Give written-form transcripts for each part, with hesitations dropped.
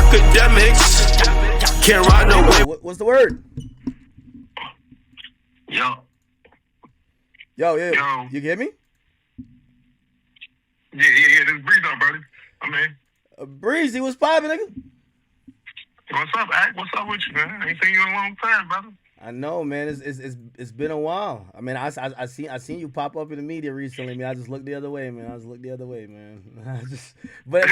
Akademiks can't ride no way. What's the word? Yo. Yo. Yo. You get me? Yeah. This is Breezy, brother. I mean. Breezy, what's poppin', nigga? What's up, Ak? What's up with you, man? I ain't seen you in a long time, brother. I know, man. It's been a while. I mean, I seen you pop up in the media recently. Man, I just looked the other way, man. But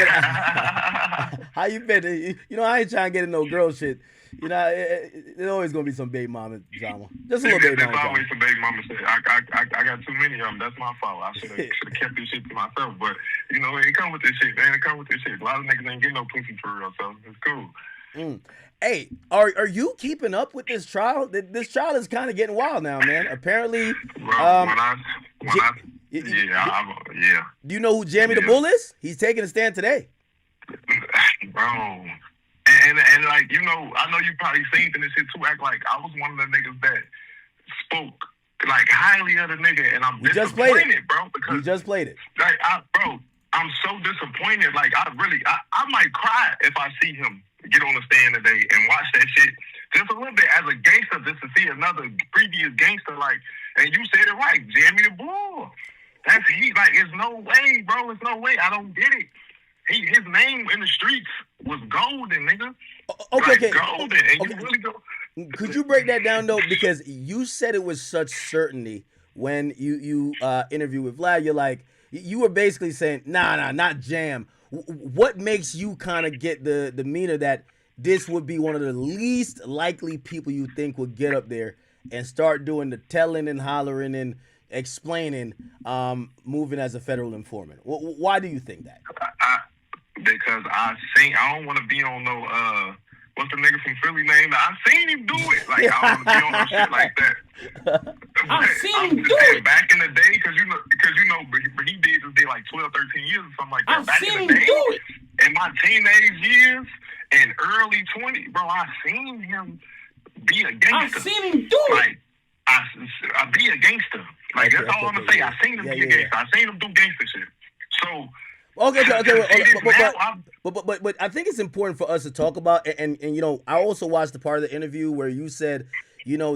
how you been? You know, I ain't trying to get in no girl shit. You know, there's always gonna be some baby mama drama. Just a little baby mama. There's always some baby mama shit. I got too many of them. That's my fault. I should have kept this shit to myself. But you know, it come with this shit, man. It come with this shit. A lot of niggas ain't getting no pussy for real, so it's cool. Hey, are you keeping up with this trial? This trial is kind of getting wild now, man. Apparently, bro, yeah. Do you know who Jamie the Bull is? He's taking a stand today, bro. And like, you know, I know you probably seen this shit too. Act like I was one of the niggas that spoke like highly of the nigga, and I'm disappointed, bro. Because you just played it. Like, bro, I'm so disappointed. Like, I might cry if I see him get on the stand today and watch that shit just a little bit as a gangster, just to see another previous gangster, like, and you said it right, Jamie the Bull. That's he. Like, there's no way, bro. There's no way. I don't get it. His name in the streets was golden, nigga. Okay. Golden. And you really go. Could you break that down though? Because you said it with such certainty when you interviewed with Vlad. You're like, you were basically saying, nah, not Jam. What makes you kind of get the demeanor that this would be one of the least likely people you think would get up there and start doing the telling and hollering and explaining, moving as a federal informant? Why do you think that? Because I don't want to be on no what's the nigga from Philly name? I seen him do it. Like, I don't want to be on no shit like that. I seen him do it back in the day, because you know, he did this day like 12, 13 years or something like that. I seen him do it in my teenage years and early 20s, bro. I seen him be a gangster. I seen him do it. Like, I be a gangster. Like, that's all I'm gonna say. I seen him be a gangster. I seen him do gangster shit. So. Okay, but I think it's important for us to talk about, and you know, I also watched the part of the interview where you said, you know,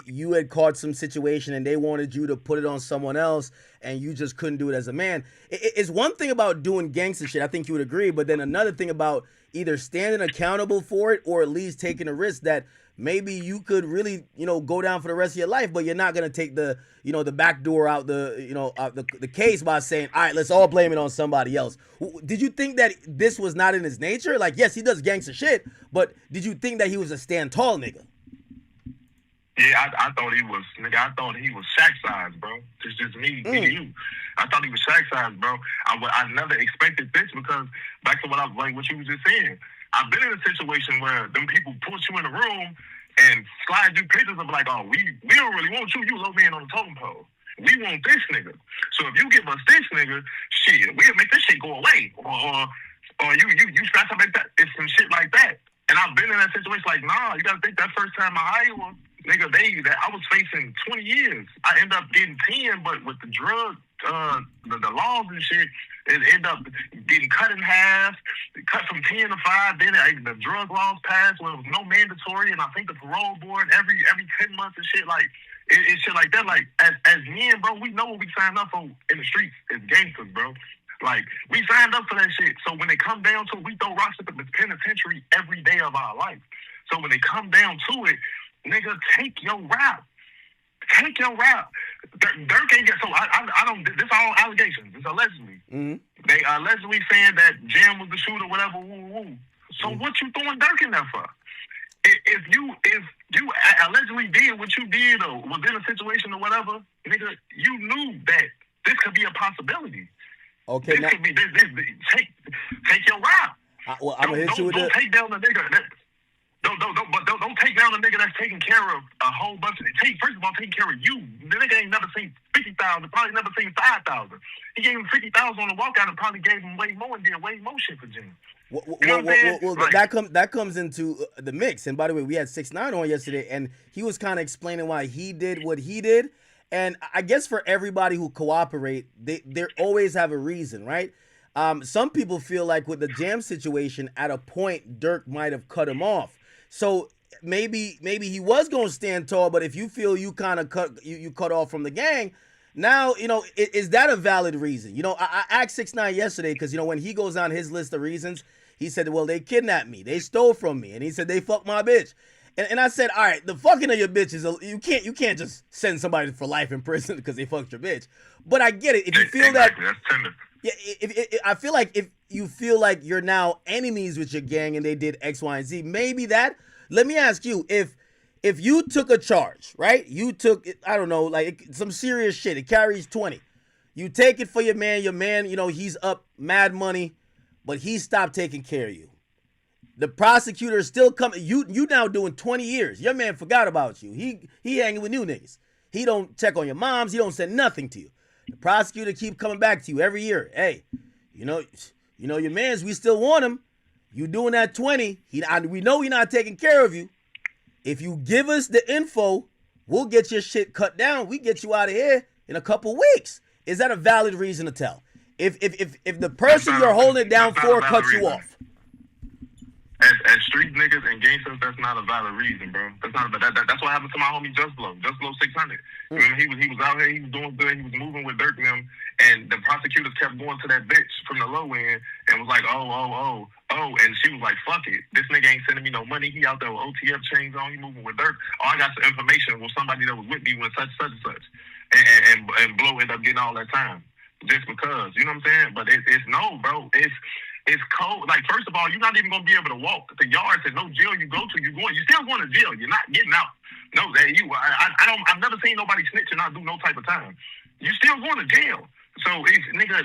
you had caught some situation and they wanted you to put it on someone else and you just couldn't do it as a man. It's one thing about doing gangster shit, I think you would agree, but then another thing about either standing accountable for it or at least taking a risk that maybe you could really, you know, go down for the rest of your life, but you're not going to take the, you know, the back door out the case by saying, all right, let's all blame it on somebody else. Did you think that this was not in his nature? Like, yes, he does gangster shit, but did you think that he was a stand tall nigga? Yeah, I thought he was, nigga. I thought he was Shaq size, bro. It's just me and you. I thought he was Shaq size, bro. I never expected this, because back to what you was just saying. I've been in a situation where them people put you in a room and slide you pictures of like, oh, we don't really want you. You low man on the totem pole. We want this nigga. So if you give us this nigga, shit, we'll make this shit go away. Or you try to make that. It's some shit like that. And I've been in that situation like, nah, you gotta think that first time I hired one, nigga, I was facing 20 years. I end up getting 10, but with the drug, the laws and shit, it ended up getting cut in half, cut from 10 to 5. Then the drug laws passed where it was no mandatory, and I think the parole board every 10 months and shit, like, it's shit like that. Like, as men, bro, we know what we signed up for in the streets. It's gangsters, bro. Like, we signed up for that shit. So when it come down to it, we throw rocks at the penitentiary every day of our life. So when it come down to it, nigga, take your rap. Take your rap. Durk ain't get, so I don't, this all allegations. It's allegedly. Mm-hmm. They allegedly saying that Jam was the shooter, whatever, woo. So what you throwing Durk in there for? If you allegedly did what you did or was in a situation or whatever, nigga, you knew that this could be a possibility. Okay, this could be, take your rap. Well, I'm gonna hit you with don't take down the nigga. Don't take down the nigga that's taking care of a whole bunch of it. First of all, taking care of you. The nigga ain't never seen 50,000, probably never seen 5,000. He gave him 50,000 on the walkout and probably gave him way more and did way more shit for Jim. Well, that comes into the mix. And by the way, we had 6ix9ine on yesterday, and he was kind of explaining why he did what he did. And I guess for everybody who cooperate, they always have a reason, right? Some people feel like with the Jam situation, at a point, Durk might have cut him off. So maybe he was going to stand tall, but if you feel you kind of cut off from the gang, now, is that a valid reason? I asked 6ix9ine yesterday because, when he goes on his list of reasons, he said, well, they kidnapped me. They stole from me. And he said, they fucked my bitch. And I said, all right, the fucking of your bitch is, you can't just send somebody for life in prison because they fucked your bitch. But I get it. If you feel exactly, that's tender. Yeah, I feel like if you feel like you're now enemies with your gang and they did X, Y, and Z, maybe that. Let me ask you, if you took a charge, right? You took, I don't know, like some serious shit. It carries 20. You take it for your man. Your man, he's up mad money, but he stopped taking care of you. The prosecutor is still coming. You now doing 20 years. Your man forgot about you. He hanging with new niggas. He don't check on your moms. He don't send nothing to you. The prosecutor keep coming back to you every year. Hey, your mans, we still want him. You doing that 20. We know he not taking care of you. If you give us the info, we'll get your shit cut down. We get you out of here in a couple weeks. Is that a valid reason to tell? If the person you're holding it down for cuts you off. As street niggas and gangsters, that's not a valid reason, bro. That's what happened to my homie Just Blow 600. Remember, he was out here, he was doing good, he was moving with Durk and them, and the prosecutors kept going to that bitch from the low end and was like, oh, and she was like, fuck it, this nigga ain't sending me no money. He out there with OTF chains on, he moving with Durk. Oh, I got some information with somebody that was with me when such and such, and Blow ended up getting all that time just because, you know what I'm saying? But it's no, bro. It's cold. Like, first of all, you're not even gonna be able to walk the yards and no jail you go to. You're still going to jail. You're not getting out. No, I've never seen nobody snitch and not do no type of time. You still going to jail. So, nigga,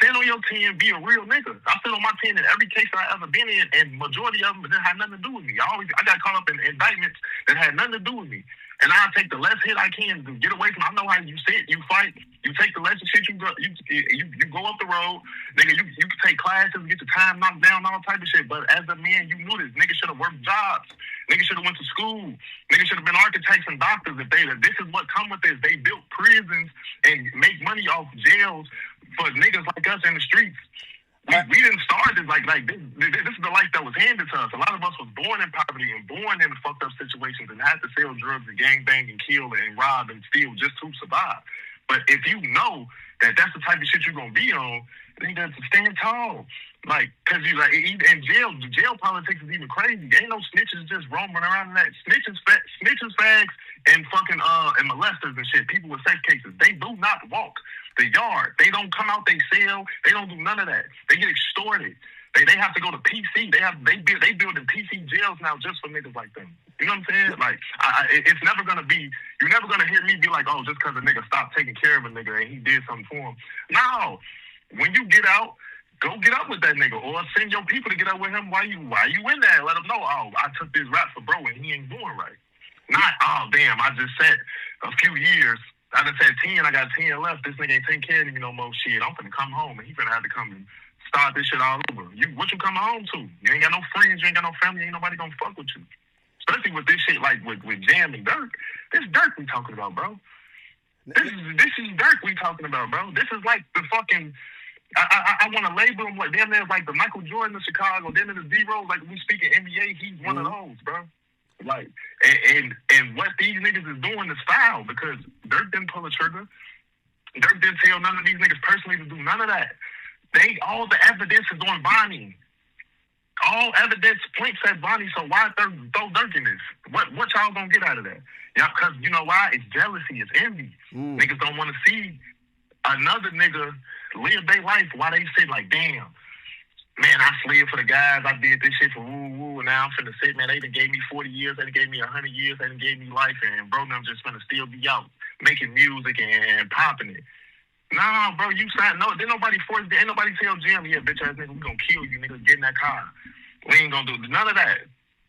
stand on your 10, be a real nigga. I stood on my 10 in every case that I ever been in, and majority of them didn't have nothing to do with me. I got caught up in indictments that had nothing to do with me. And I take the less hit I can to get away from. I know how you sit, you fight, you take the less shit you go up the road, nigga. You can take classes, get your time knocked down, all type of shit. But as a man, you knew this. Nigga should have worked jobs. Nigga should have went to school. Nigga should have been architects and doctors. This is what come with this. They built prisons and make money off jails for niggas like us in the streets. We didn't start this like this. This is the life that was handed to us. A lot of us was born in poverty and born in fucked up situations and had to sell drugs and gangbang and kill and rob and steal just to survive. But if you know that that's the type of shit you're gonna be on, then you got to stand tall. Like, cause you like in jail. The jail politics is even crazy. Ain't no snitches just roaming around in that. Snitches, fags, and fucking and molesters and shit. People with sex cases. They do not walk the yard. They don't come out they cell. They don't do none of that. They get extorted. They have to go to PC. They building PC jails now just for niggas like them. You know what I'm saying? Like, it's never gonna be. You're never gonna hear me be like, oh, just cause a nigga stopped taking care of a nigga and he did something for him. No, when you get out, go get up with that nigga, or send your people to get up with him while you in there. Let him know, oh, I took this rap for bro and he ain't doing right. Not, oh damn, I just said a few years. I done said 10, I got 10 left. This nigga ain't taking care of me no more. Shit, I'm finna come home and he finna have to come and start this shit all over. What you coming home to? You ain't got no friends, you ain't got no family, ain't nobody gonna fuck with you. Especially with this shit like with Jam and Durk. This Durk we talking about, bro. This is Durk we talking about, bro. This is like the fucking. I want to label him like damn near like the Michael Jordan of Chicago. Then in the D-Rose, like we speak in NBA, he's one of those, bro. Like and what these niggas is doing is foul because Durk didn't pull a trigger. Durk didn't tell none of these niggas personally to do none of that. All the evidence is on Bonnie. All evidence points at Bonnie. So why throw Durk in this? What y'all gonna get out of that? Yeah, because you know why? It's jealousy. It's envy. Niggas don't want to see another nigga live their life while they sit like, damn, man, I slid for the guys. I did this shit for woo, and now I'm finna sit, man. They done gave me 40 years. They done gave me 100 years. They done gave me life, and bro, I'm just finna still be out making music and popping it. Nah, bro, you signed. No, didn't nobody force. Ain't nobody tell Jam, yeah, bitch ass nigga, we gonna kill you, nigga. Get in that car. We ain't gonna do none of that.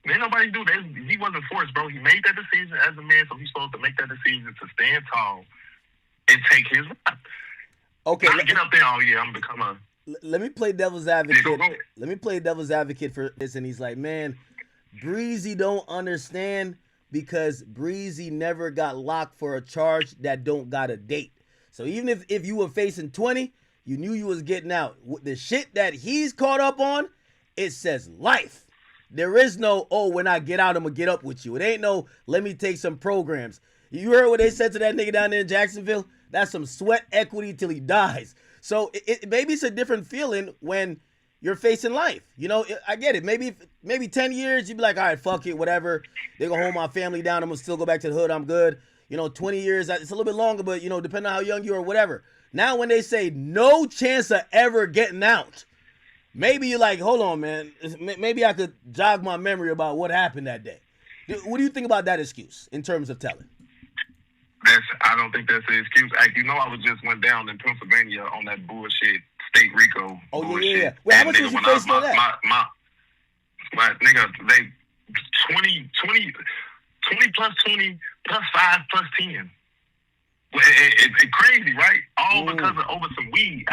Ain't nobody do that. He wasn't forced, bro. He made that decision as a man, so he's supposed to make that decision to stand tall and take his rap. Okay, not get up there. Oh yeah, I'm gonna become a. Let me play devil's advocate. Yeah, go let me play devil's advocate for this, and he's like, man, Breezy don't understand because Breezy never got locked for a charge that don't got a date. So even if you were facing 20, you knew you was getting out. The shit that he's caught up on, it says life. There is no, oh, when I get out, I'm going to get up with you. It ain't no, let me take some programs. You heard what they said to that nigga down there in Jacksonville? That's some sweat equity till he dies. So maybe it's a different feeling when you're facing life. You know, I get it. Maybe 10 years, you'd be like, all right, fuck it, whatever. They're going to hold my family down. I'm going to still go back to the hood. I'm good. 20 years, it's a little bit longer, but, depending on how young you are or whatever. Now, when they say no chance of ever getting out, maybe you're like, hold on, man. Maybe I could jog my memory about what happened that day. What do you think about that excuse in terms of telling? I don't think that's an excuse. I just went down in Pennsylvania on that bullshit state RICO bullshit. Yeah. Wait, how much was you facing on that? My nigga, they 20 plus 20 plus 5 plus 10. It's crazy, right? All because of over some weed.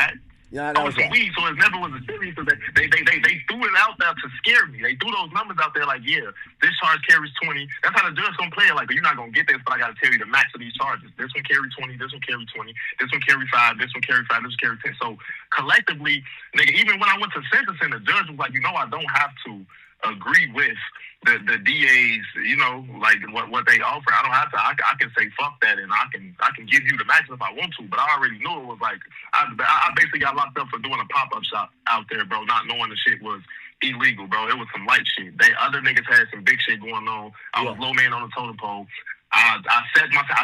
Yeah, that was some weed, so it never was a serious. So they threw it out there to scare me. They threw those numbers out there like, yeah, this charge carries 20. That's how the judge gonna play it. Like, you're not gonna get this, but I gotta tell you the max of these charges. This one carry 20. This one carry 20. This one carry 5. This one carry 5. This one carry 10. So collectively, nigga, even when I went to sentencing, the judge was like, I don't have to agree with the DAs, like what they offer. I don't have to. I can say fuck that, and I can give you the max if I want to. But I already knew it was like I basically got locked up for doing a pop-up shop out there, bro, not knowing the shit was illegal, bro. It was some light shit. Other niggas had some big shit going on. I was low man on the totem pole. I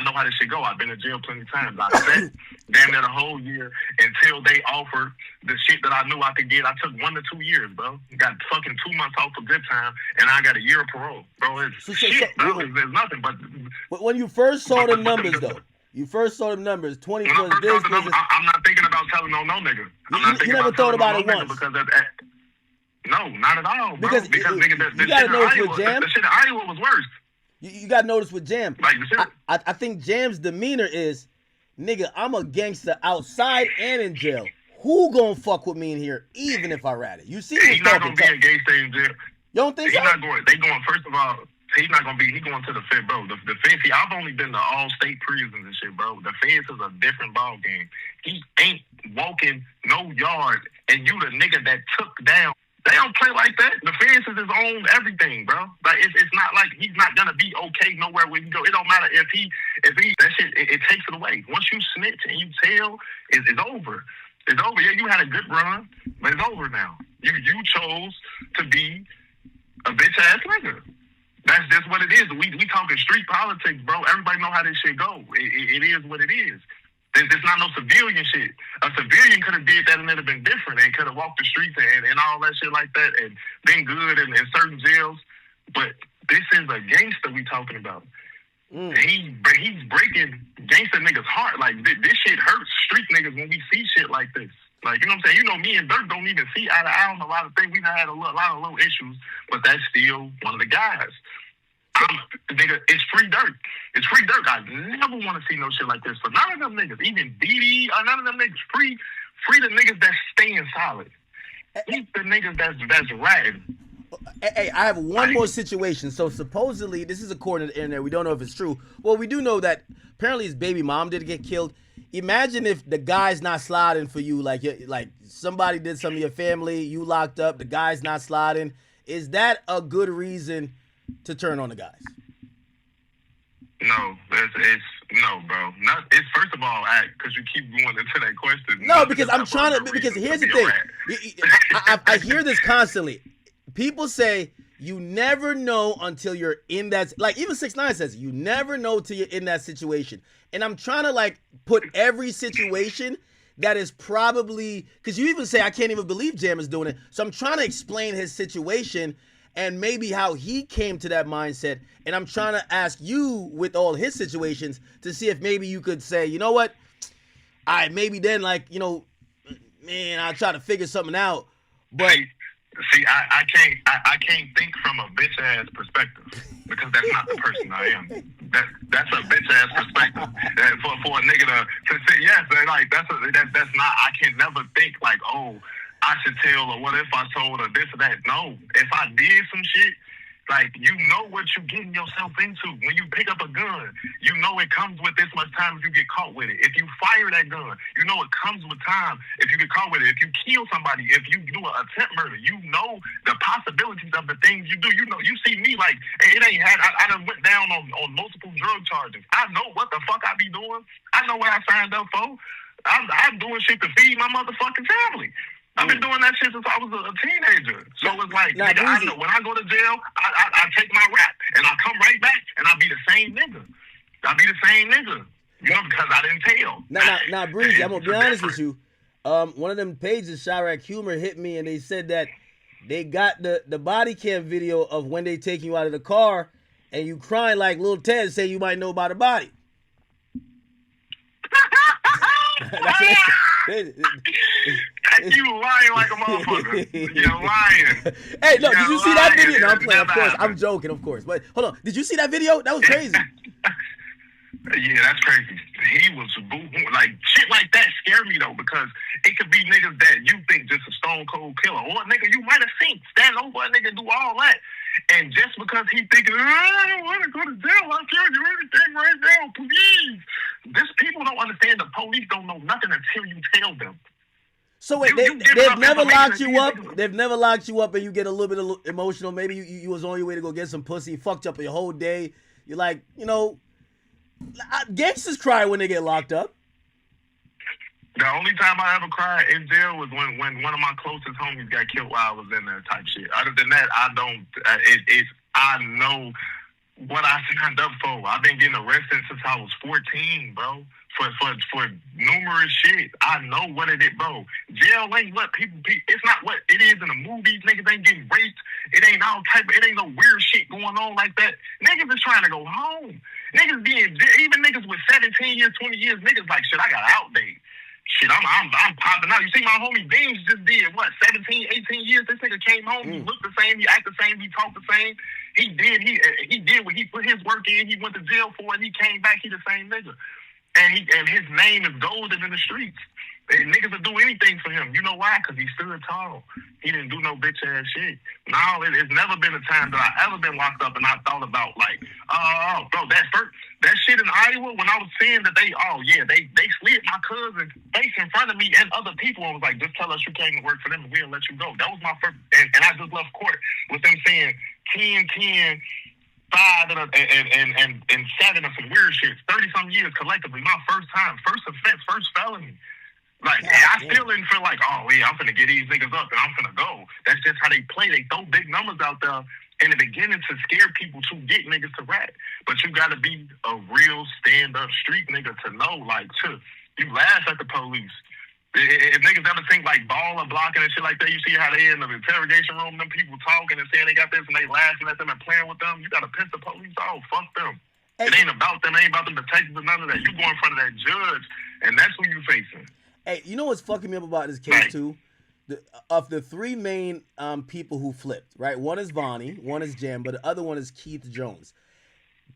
know how this shit go. I've been in jail plenty of times. I sat damn near the whole year until they offered the shit that I knew I could get. I took 1 to 2 years, bro. Got fucking 2 months off for good time, and I got a year of parole, bro. It's shit, bro. There's nothing but. When you first saw the numbers, though, 20 plus this. I'm not thinking about telling no nigga. You never thought about it once. Because no, not at all, bro. Because nigga, you gotta notice with Jam. The shit in Iowa was worse. You got to notice with Jam. Like, I think Jam's demeanor is, nigga, I'm a gangster outside and in jail. Who gonna fuck with me in here, even if I rat it? You see he's not gonna be a gangster in jail. You don't think so? He's not going. They going. First of all, he's not gonna be. He going to the Fed, bro. The Fed. See, I've only been to all state prisons and shit, bro. The Feds is a different ball game. He ain't walking no yard, and you the nigga that took down. They don't play like that. The Feds is his own everything, bro. Like it's not like he's not gonna be okay nowhere where he go. It don't matter if he that shit. It takes it away. Once you snitch and you tell, it's over. It's over. Yeah, you had a good run, but it's over now. You chose to be a bitch ass nigga. That's just what it is. We talking street politics, bro. Everybody know how this shit go. It is what it is. There's not no civilian shit. A civilian could have did that and it'd have been different and could have walked the streets and all that shit like that and been good in certain jails. But this is a gangster we talking about. He's breaking gangster niggas' heart. Like, this shit hurts street niggas when we see shit like this. Like, you know what I'm saying? Me and Durk don't even see eye to eye on a lot of things. We've had a lot of little issues, but that's still one of the guys. Nigga, it's free Durk. It's free Durk. I never want to see no shit like this for none of them niggas. Even DD or none of them niggas. Free the niggas that's staying solid. Free the niggas that's ratting. Hey, I have one more situation. So supposedly, this is according to the internet. We don't know if it's true. Well, we do know that apparently his baby mom did get killed. Imagine if the guy's not sliding for you, like somebody did something to your family, you locked up, the guy's not sliding. Is that a good reason to turn on the guys? No, it's no, bro. It's first of all, because you keep going into that question. No, because I'm trying to. Because here's the thing. I hear this constantly. People say you never know until you're in that. Like even 6ix9ine says, you never know till you're in that situation. And I'm trying to put every situation that is probably, because you even say I can't even believe Jam is doing it. So I'm trying to explain his situation and maybe how he came to that mindset. And I'm trying to ask you with all his situations to see if maybe you could say, you know what? Maybe then man, I'll try to figure something out. But see, I can't think from a bitch ass perspective because that's not the person I am. That's a bitch ass perspective. For a nigga to say yes, that's not. I can never think like, oh, I should tell, or what if I told, or this or that. No, if I did some shit Like, you know what you're getting yourself into. When you pick up a gun, you know it comes with this much time if you get caught with it. If you fire that gun, you know it comes with time if you get caught with it. If you kill somebody, if you do an attempt murder, you know the possibilities of the things you do. You know, you see me like, it ain't had, I done went down on multiple drug charges. I know what the fuck I be doing. I know what I signed up for. I'm doing shit to feed my motherfucking family. I've been doing that shit since I was a teenager. So it's like, nigga, I know when I go to jail, I take my rap and I come right back and I be the same nigga. You know, because I didn't tell. Now, Breezy, I'm gonna be honest with you. One of them pages, Chirac Humor, hit me and they said that they got the body cam video of when they take you out of the car and you crying like Lil Ted, say you might know about the body. You lying like a motherfucker. You're lying. Hey, look, did you see that video? No, I'm playing, of course. I'm joking, of course. But hold on, did you see that video? That was crazy. Yeah, that's crazy. He was like shit like that scare me though, because it could be niggas that you think just a stone cold killer, or a nigga you might have seen stand over a nigga do all that. And just because he thinking, I don't want to go to jail, I'll tell you anything right now, please. This people don't understand. The police don't know nothing until you tell them. So wait, they've never locked you up. They've never locked you up, and you get a little bit emotional. Maybe you was on your way to go get some pussy, fucked up your whole day. You're like, you know, gangsters cry when they get locked up. The only time I ever cried in jail was when one of my closest homies got killed while I was in there type shit. Other than that, I don't. I know what I signed up for. I've been getting arrested since I was 14, bro. For numerous shit. I know what it is, bro. Jail ain't what people it's not what it is in the movies. Niggas ain't getting raped. It ain't it ain't no weird shit going on like that. Niggas is trying to go home. Niggas even niggas with 17 years, 20 years, niggas like, shit, I got outdated. Shit, I'm popping out. You see my homie Beans just did, what, 17, 18 years? This nigga came home, he looked the same, he acted the same, he talked the same. He did what he put his work in, he went to jail for it, he came back, he the same nigga. And his name is golden in the streets. And niggas will do anything for him. You know why? Because he stood tall. He didn't do no bitch ass shit. No, it's never been a time that I ever been locked up and I thought about like, bro, that shit in Iowa when I was seeing that they slid my cousin's face in front of me and other people and was like, just tell us you came to work for them and we'll let you go. That was my first, and I just left court with them saying 10, 5 and 7 or some weird shit. 30-some years collectively. My first time, first offense, first felony. Like, I still didn't feel like, oh, yeah, I'm finna get these niggas up and I'm finna go. That's just how they play. They throw big numbers out there in the beginning to scare people to get niggas to rap. But you gotta be a real stand-up street nigga to know, like, you laugh at the police. If niggas ever think like ball or blocking and shit like that, you see how they in the interrogation room, them people talking and saying they got this and they laughing at them and playing with them. You gotta piss the police off. Fuck them. It ain't about them. It ain't about them detectives or none of that. You go in front of that judge and that's who you facing. Hey, you know what's fucking me up about this case too? Of the three main people who flipped, right? One is Vonnie, one is Jam, but the other one is Keith Jones.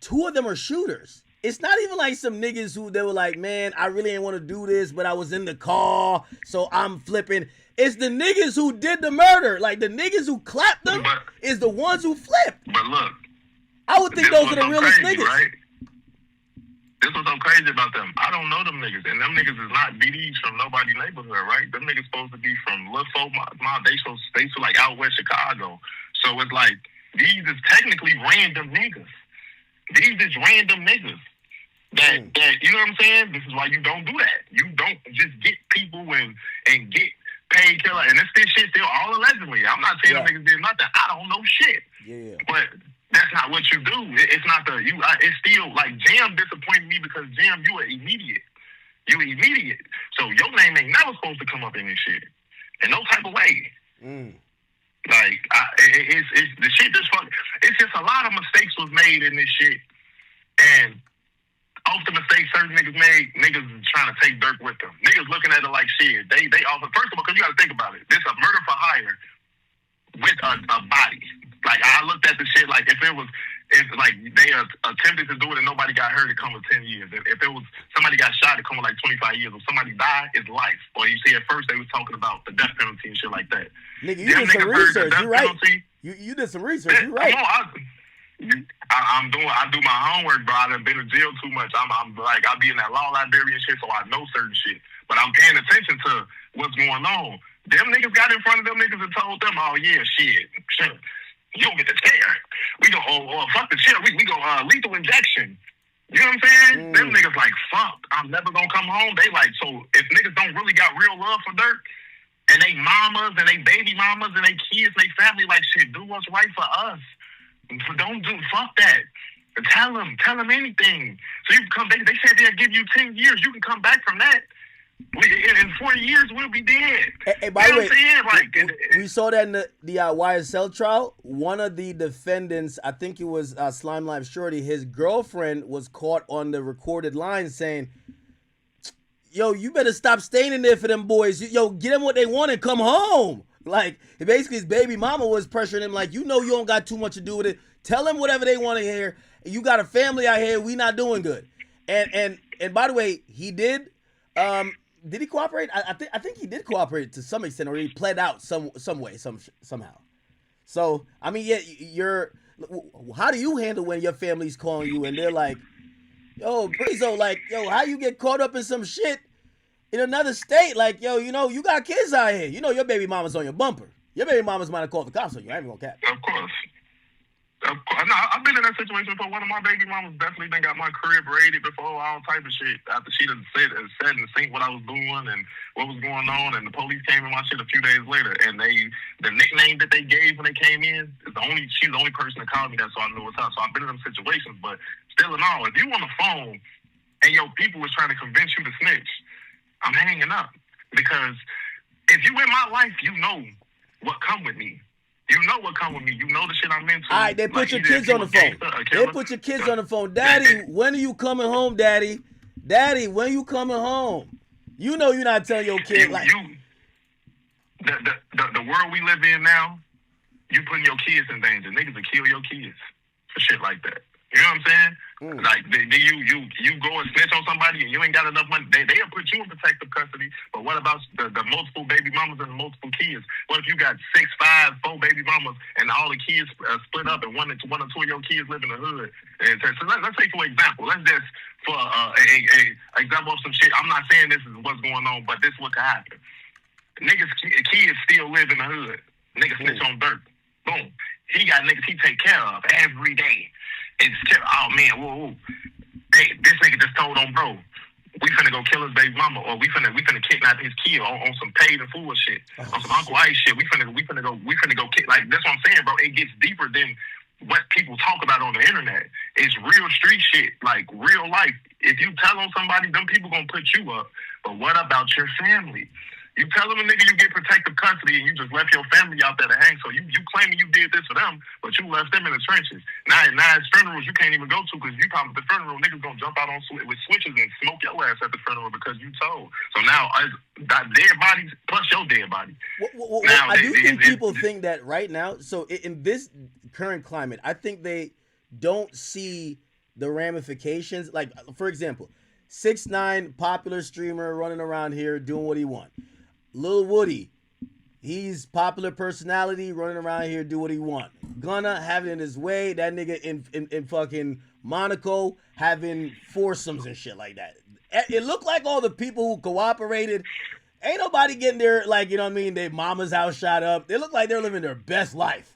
2 of them are shooters. It's not even like some niggas who they were like, man, I really didn't want to do this, but I was in the car, so I'm flipping. It's the niggas who did the murder. Like, the niggas who clapped them is the ones who flipped. But look, I would think those are the realest niggas. Right? This was so crazy about them. I don't know them niggas, and them niggas is not BDs from nobody's neighborhood, right? Them niggas supposed to be from Little Folk, they like out west Chicago. So it's like, these is technically random niggas. These is random niggas. That you know what I'm saying? This is why you don't do that. You don't just get people and get paid killer. And this shit still all allegedly. I'm not saying them niggas did nothing. I don't know shit. Yeah. But that's not what you do. It's not it's still like Jam disappointed me because Jam, you are immediate. You immediate. So your name ain't never supposed to come up in this shit. In no type of way. Like, it's the shit just fuck. It's just a lot of mistakes was made in this shit. And off the mistakes certain niggas made, niggas trying to take Durk with them. Niggas looking at it like shit. They offer, first of all, because you got to think about it. This a murder for hire with a body. Like, I looked at the shit like if like they attempted to do it and nobody got hurt, it come with 10 years. If it was somebody got shot, it come with like 25 years. If somebody died, it's life. Or you see, at first they was talking about the death penalty and shit like that. Nigga, you did some research. You're right. You did some research. You're right. I do my homework, bro. I done been to jail too much. I'm like, I be in that law library and shit, so I know certain shit. But I'm paying attention to what's going on. Them niggas got in front of them niggas and told them, oh yeah, shit. You don't get the chair. We go, fuck the chair. We go lethal injection. You know what I'm saying? Them niggas like, fuck, I'm never gonna come home. They like, so if niggas don't really got real love for Durk, and they mamas and they baby mamas and they kids, they family, like, shit, do what's right for us. Don't do, fuck that. Tell them anything. So you can come, they said they'll give you 10 years. You can come back from that. In 40 years, we'll be dead. Hey, by the way, like, we saw that in the YSL trial. One of the defendants, I think it was Slime Live Shorty, his girlfriend was caught on the recorded line saying, yo, you better stop staying in there for them boys. Yo, get them what they want and come home. Like, basically his baby mama was pressuring him like, you know you don't got too much to do with it. Tell them whatever they want to hear. You got a family out here. We not doing good. And by the way, he did he cooperate? I think he did cooperate to some extent, or he pled out some way, somehow. So, I mean, yeah, how do you handle when your family's calling you and they're like, yo, Breezo, like, yo, how you get caught up in some shit in another state? Like, yo, you know, you got kids out here. You know your baby mama's on your bumper. Your baby mama's might have called the cops on you. I ain't gonna cap. Of course. No, I've been in that situation before. One of my baby mamas definitely done got my crib raided before, all type of shit. After she done said and seen what I was doing and what was going on, and the police came in my shit a few days later. And the nickname that they gave when they came in, she's the only person that called me that, so I knew what's up. So I've been in them situations, but still in all, if you on the phone and your people was trying to convince you to snitch, I'm hanging up. Because if you in my life, you know what come with me. You know what come with me. You know the shit I'm into. All right, they put your kids on the phone. They put your kids on the phone. Daddy, when are you coming home, Daddy? Daddy, when are you coming home? You know you're not telling your kid like... The world we live in now, you putting your kids in danger. Niggas will kill your kids for shit like that. You know what I'm saying? Like, you go and snitch on somebody and you ain't got enough money. They'll put you in protective custody. But what about the multiple baby mamas and the multiple kids? What if you got 6, 5, 4 baby mamas and all the kids split up and one or two of your kids live in the hood? And so let's say, for example, let's just for a example of some shit. I'm not saying this is what's going on, but this is what could happen. Kids still live in the hood. Niggas snitch on Durk. Boom. He got niggas he take care of every day. It's oh man, whoa. Hey, this nigga just told on bro, we finna go kill his baby mama, or we finna kidnap his kid on some paid and fool shit, on some Uncle Ice shit. We finna go kick. Like, that's what I'm saying, bro. It gets deeper than what people talk about on the internet. It's real street shit, like real life. If you tell on somebody, them people gonna put you up. But what about your family? You tell them a nigga you get protective custody and you just left your family out there to hang. So you claiming you did this for them, but you left them in the trenches. Now it's funerals you can't even go to because you probably at the funeral, niggas gonna jump out on with switches and smoke your ass at the funeral because you told. So now dead bodies plus your dead body. I do think people think that right now. So in this current climate, I think they don't see the ramifications. Like, for example, 6ix9ine, popular streamer running around here doing what he wants. Lil Woody, he's popular personality running around here do what he want. Gunna having it his way. That nigga in fucking Monaco having foursomes and shit like that. It looked like all the people who cooperated, ain't nobody getting their, like, you know what I mean, their mama's house shot up. They look like they're living their best life.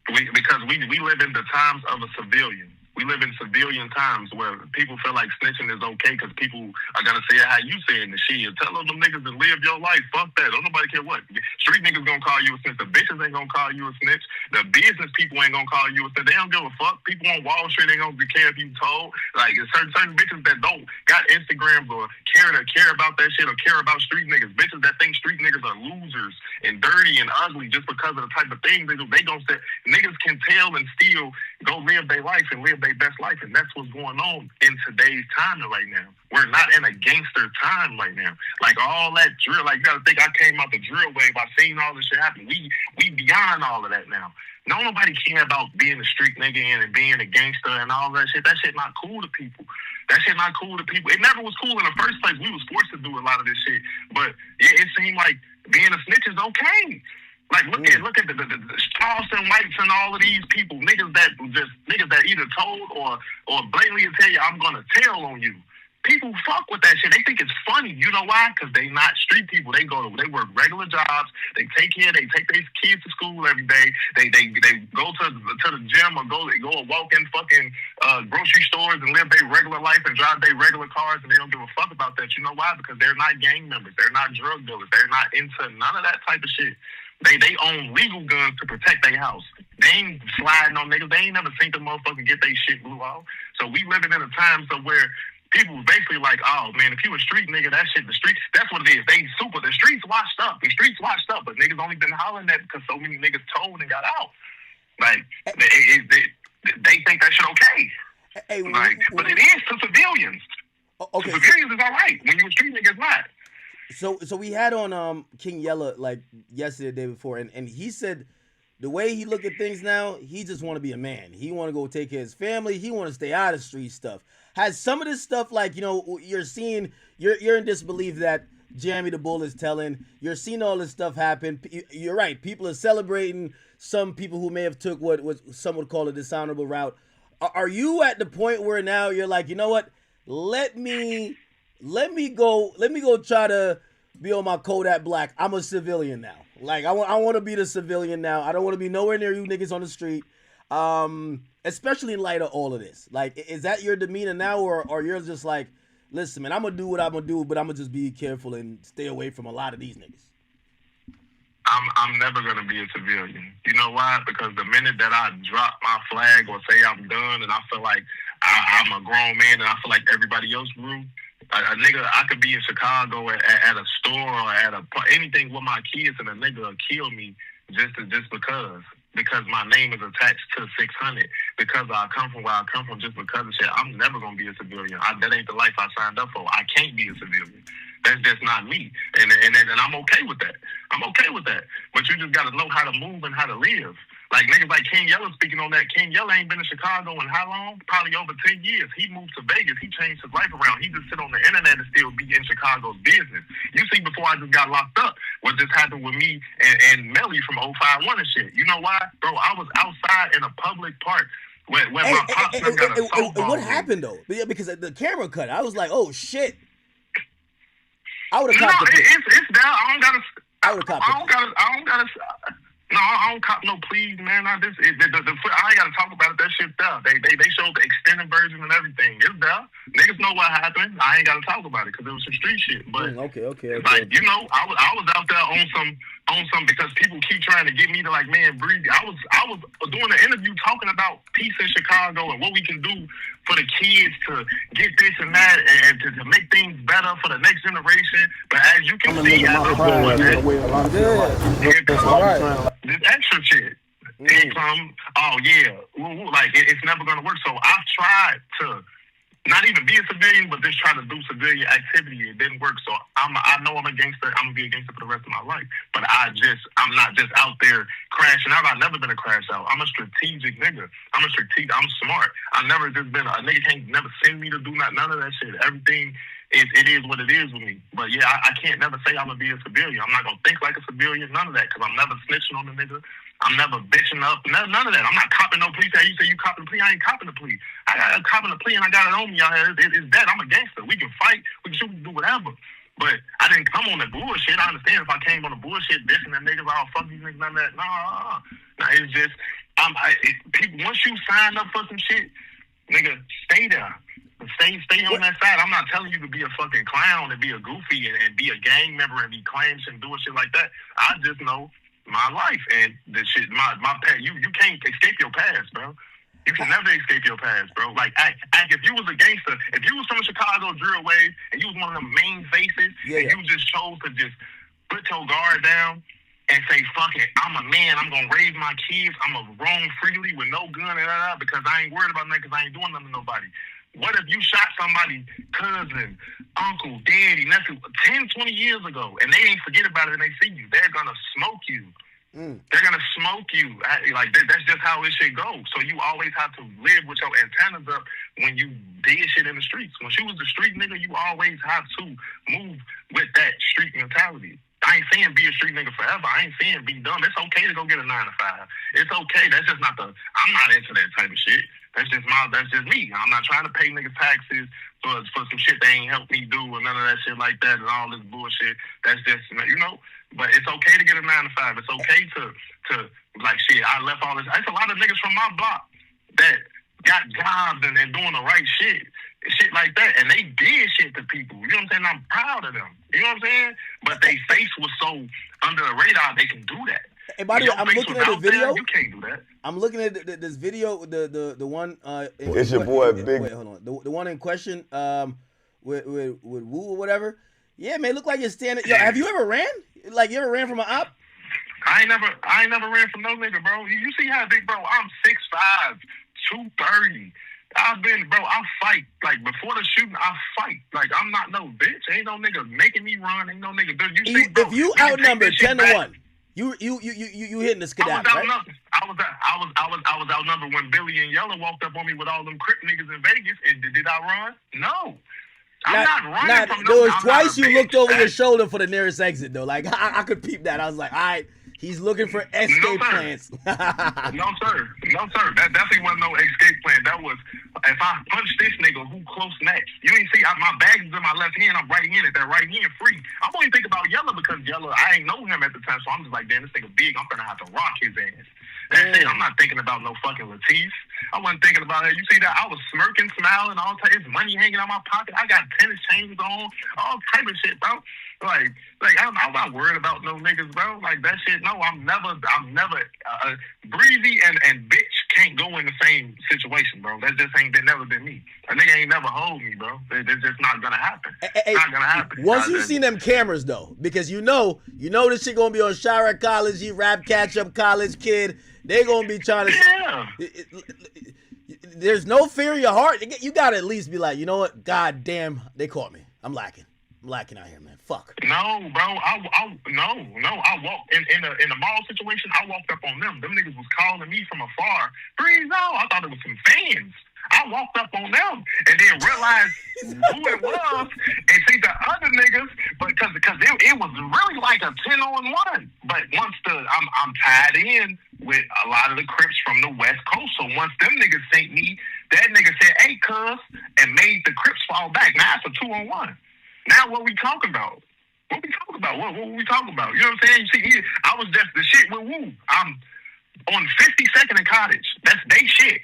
Because we live in the times of a civilian. We live in civilian times where people feel like snitching is okay because people are going to say it how you say it in the shit. Tell them niggas to live your life. Fuck that. Don't nobody care what. Street niggas going to call you a snitch. The bitches ain't going to call you a snitch. The business people ain't going to call you a snitch. They don't give a fuck. People on Wall Street ain't going to care if you told. Like, certain bitches that don't got Instagrams or care about that shit or care about street niggas. Bitches that think street niggas are losers and dirty and ugly just because of the type of things they do. They going to say niggas can tell and still go live their life and live their best life, and that's what's going on in today's time right now. We're not in a gangster time right now. Like, all that drill, like, you gotta think I came out the drill wave. I seen all this shit happen. We beyond all of that now. Nobody care about being a street nigga and being a gangster and all that shit. That shit not cool to people. That shit not cool to people. It never was cool in the first place. We was forced to do a lot of this shit. But it seemed like being a snitch is okay. Like look at the Charleston Whites and all of these people, niggas that either told or blatantly tell you I'm gonna tell on you. People fuck with that shit. They think it's funny. You know why? Because they not street people. They work regular jobs. They take their kids to school every day. They go to the gym or go walk in fucking grocery stores and live their regular life and drive their regular cars, and they don't give a fuck about that. You know why? Because they're not gang members. They're not drug dealers. They're not into none of that type of shit. They own legal guns to protect their house. They ain't sliding on niggas. They ain't never seen the motherfucker get their shit blew off. So we living in a time where people basically like, oh man, if you a street nigga, that shit, the street, that's what it is. The streets washed up. The streets washed up, but niggas only been hollering that because so many niggas told and got out. Like, they think that shit okay. Hey, but it is to civilians. Okay. To civilians is all right. When you a street nigga, it's not. So we had on King Yella like yesterday, the day before, and he said the way he look at things now, he just want to be a man. He want to go take care of his family. He want to stay out of street stuff. Has some of this stuff, like, you know, you're in disbelief that Jamie the Bull is telling. You're seeing all this stuff happen. You're right. People are celebrating some people who may have took what some would call a dishonorable route. Are you at the point where now you're like, you know what? Let me go try to be on my Kodak Black. I'm a civilian now. Like I want to be the civilian now. I don't want to be nowhere near you niggas on the street. Especially in light of all of this. Like, is that your demeanor now, or you're just like, listen, man, I'm gonna do what I'm gonna do, but I'm gonna just be careful and stay away from a lot of these niggas? I'm never gonna be a civilian. You know why? Because the minute that I drop my flag or say I'm done, and I feel like I'm a grown man, and I feel like everybody else grew. A nigga, I could be in Chicago at a store or at anything with my kids, and a nigga will kill me just because my name is attached to 600, because I come from where I come from, just because of shit. I'm never gonna be a civilian. That ain't the life I signed up for. I can't be a civilian. That's just not me, and I'm okay with that. I'm okay with that. But you just gotta know how to move and how to live. Like niggas like King Yella speaking on that. King Yella ain't been in Chicago in how long? Probably over 10 years. He moved to Vegas. He changed his life around. He just sit on the internet and still be in Chicago's business. You see, before I just got locked up, what just happened with me and Melly from 051 and shit. You know why? Bro, I was outside in a public park where my pops got a softball. What happened though? Because the camera cut. I was like, oh shit. I would have copped it's down. I don't gotta. No, I don't cop no pleas, man. I ain't gotta talk about it. That shit there. They showed the extended version and everything. It's there. Niggas know what happened. I ain't gotta talk about it because it was some street shit. But okay. Like, you know, I was out there on some because people keep trying to get me to like, man, Breezy. I was doing an interview talking about peace in Chicago and what we can do for the kids to get this and that and to make things better for the next generation. But as you can see, as I'm doing that, this extra shit. It come, oh yeah, like it's never gonna work. So I've tried to not even be a civilian, but just try to do civilian activity. It didn't work. So I know I'm a gangster. I'm gonna be a gangster for the rest of my life. But I'm not just out there crashing out. I've never been a crash out. I'm a strategic nigga. I'm smart. I've never just been a nigga can't never send me to do none of that shit. Everything it is what it is with me. But yeah, I can't never say I'm gonna be a civilian. I'm not gonna think like a civilian. None of that, because I'm never snitching on the nigga. I'm never bitching up. None of that. I'm not copping no plea. You say you copping the plea. I ain't copping the plea. I got copping the plea and I got it on me. It's that. I'm a gangster. We can fight. We can shoot. We can do whatever. But I didn't come on the bullshit. I understand if I came on the bullshit, bitching at niggas, oh, fuck these niggas, none of that. Nah, it's just, people, once you sign up for some shit, nigga, stay there. Stay on that side. I'm not telling you to be a fucking clown and be a goofy and be a gang member and be claims and doing shit like that. I just know my life and the shit, my past. You can't escape your past, bro. You can never escape your past, bro. Like, if you was a gangster, if you was from the Chicago drill wave and you was one of the main faces, and you just chose to just put your guard down and say, fuck it, I'm a man, I'm gonna raise my kids, I'm gonna roam freely with no gun and because I ain't worried about nothing, because I ain't doing nothing to nobody. What if you shot somebody, cousin, uncle, daddy, nephew, 10, 20 years ago, and they ain't forget about it and they see you? They're gonna smoke you. They're gonna smoke you. Like, that's just how it should go. So you always have to live with your antennas up when you did shit in the streets. When you was the street nigga, you always have to move with that street mentality. I I ain't saying be a street nigga forever. I ain't saying be dumb. It's okay to go get a 9 to 5. It's okay. That's just not I'm not into that type of shit. That's just me. I'm not trying to pay niggas taxes for some shit they ain't helped me do or none of that shit like that and all this bullshit. That's just, you know, but it's okay to get a 9 to 5. It's okay to like shit. I left all this. There's a lot of niggas from my block that got jobs and doing the right shit like that, and they did shit to people. You know what I'm saying? I'm proud of them. You know what I'm saying? But they face was so under the radar, they can do that. And by the way, I'm looking at the video. You can't do that. I'm looking at this video, the one. It's your boy, Big. Wait, hold on. The one in question, with Woo or whatever. Yeah, man, look like you're standing. Yo, have you ever ran? Like you ever ran from an op? I ain't never ran from no nigga, bro. You see how big, bro? I'm 6'5", 230. I fight. Like, before the shooting, I fight. Like, I'm not no bitch. Ain't no nigga making me run. Ain't no nigga. You see, bro, if you outnumbered 10 to 1, you hitting the skedaddle, right? I was outnumbered when Billy and Yellow walked up on me with all them Crip niggas in Vegas. And did I run? No. I'm not running from there was twice you looked over your shoulder for the nearest exit, though. Like, I could peep that. I was like, all right. He's looking for escape plans. No, sir. That definitely wasn't no escape plan. That was, if I punch this nigga, who close next? You ain't see, my bag is in my left hand. I'm right hand at that right hand free. I'm only thinking about Yellow because Yellow, I ain't know him at the time, so I'm just like, damn, this nigga big. I'm gonna have to rock his ass. That's it. I'm not thinking about no fucking Latif. I wasn't thinking about it. You see that? I was smirking, smiling, all type. His money hanging out my pocket. I got tennis chains on, all type of shit, bro. Like I'm not worried about no niggas, bro. Like that shit. No, I'm never. Breezy and bitch can't go in the same situation, bro. That just ain't never been me. A nigga ain't never hold me, bro. It's just not gonna happen. Not gonna happen. Once you seen them cameras, though, because you know this shit gonna be on Chirac College, rap catch up college kid. They gonna be trying to. Yeah. There's no fear in your heart. You gotta at least be like, you know what? God damn, they caught me. I'm lacking out here, man. Fuck. No, bro. I walked in a mall situation. I walked up on them. Them niggas was calling me from afar. Breezy, I thought it was some fans. I walked up on them and then realized who it was and see the other niggas, but because it was really like a 10-on-1. But once I'm tied in with a lot of the Crips from the West Coast, so once them niggas sent me, that nigga said, "Hey, cuz," and made the Crips fall back. Now it's a 2-on-1. Now what we talking about? What we talking about? What we talking about? You know what I'm saying? You see, I was just the shit with Woo. I'm on 52nd and Cottage. That's they shit.